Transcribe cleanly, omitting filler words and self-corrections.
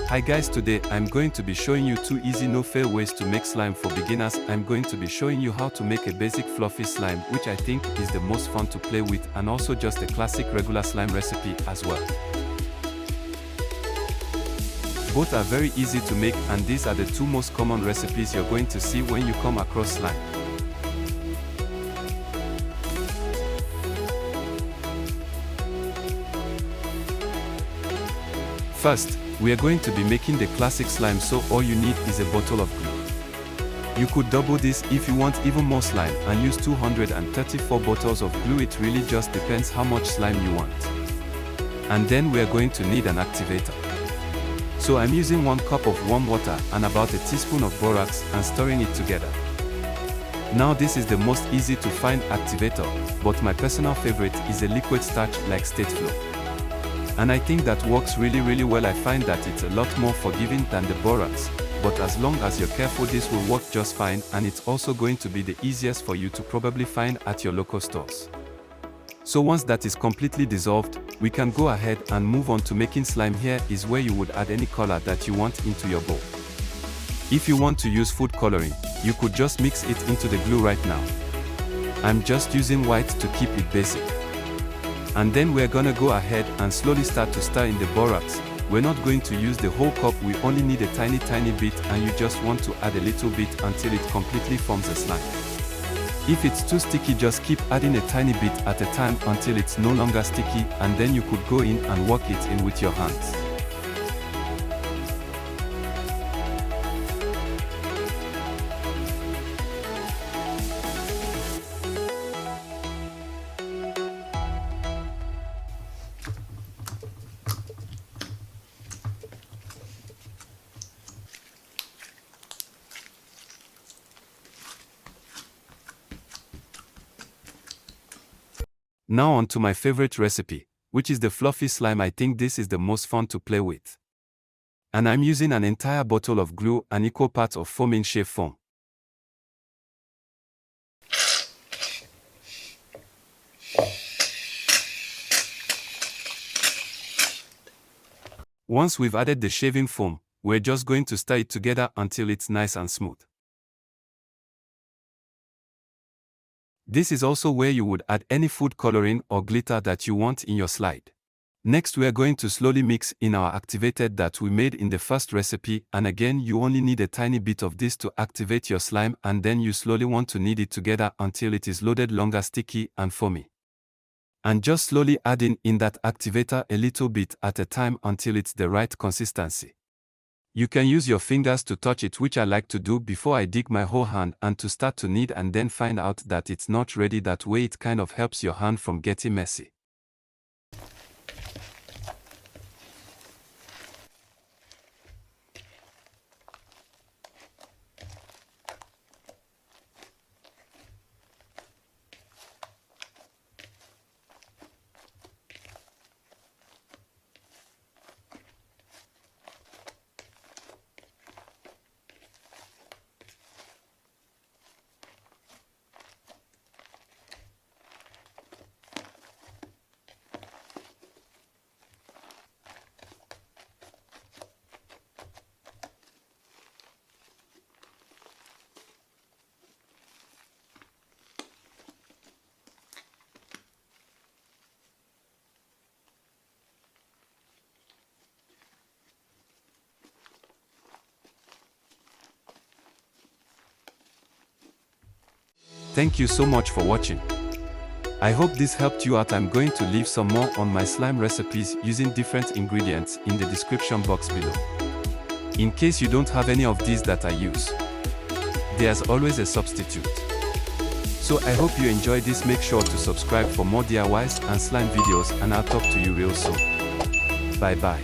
Hi guys, today I'm going to be showing you 2 easy no-fail ways to make slime for beginners. I'm going to be showing you how to make a basic fluffy slime, which I think is the most fun to play with, and also just a classic regular slime recipe as well. Both are very easy to make, and these are the 2 most common recipes you're going to see when you come across slime. First, we are going to be making the classic slime, so all you need is a bottle of glue. You could double this if you want even more slime and use 234 bottles of glue. It really just depends how much slime you want. And then we are going to need an activator. So I'm using 1 cup of warm water and about a teaspoon of borax and stirring it together. Now this is the most easy to find activator, but my personal favorite is a liquid starch like State Flow. And I think that works really well. I find that it's a lot more forgiving than the borax, but as long as you're careful, this will work just fine, and it's also going to be the easiest for you to probably find at your local stores. So once that is completely dissolved, we can go ahead and move on to making slime. Here is where you would add any color that you want into your bowl. If you want to use food coloring, you could just mix it into the glue right now. I'm just using white to keep it basic. And then we're gonna go ahead and slowly start to stir in the borax. We're not going to use the whole cup, we only need a tiny bit, and you just want to add a little bit until it completely forms a slime. If it's too sticky, just keep adding a tiny bit at a time until it's no longer sticky, and then you could go in and work it in with your hands. Now on to my favorite recipe, which is the fluffy slime. I think this is the most fun to play with. And I'm using an entire bottle of glue and equal parts of foaming shave foam. Once we've added the shaving foam, we're just going to stir it together until it's nice and smooth. This is also where you would add any food coloring or glitter that you want in your slide. Next, we are going to slowly mix in our activated that we made in the first recipe, and again you only need a tiny bit of this to activate your slime, and then you slowly want to knead it together until it is loaded, longer, sticky and foamy. And just slowly adding in that activator a little bit at a time until it's the right consistency. You can use your fingers to touch it, which I like to do before I dig my whole hand, and to start to knead and then find out that it's not ready. That way it kind of helps your hand from getting messy. Thank you so much for watching. I hope this helped you out. I'm going to leave some more on my slime recipes using different ingredients in the description box below. In case you don't have any of these that I use, there's always a substitute. So I hope you enjoyed this. Make sure to subscribe for more DIYs and slime videos, and I'll talk to you real soon. Bye bye.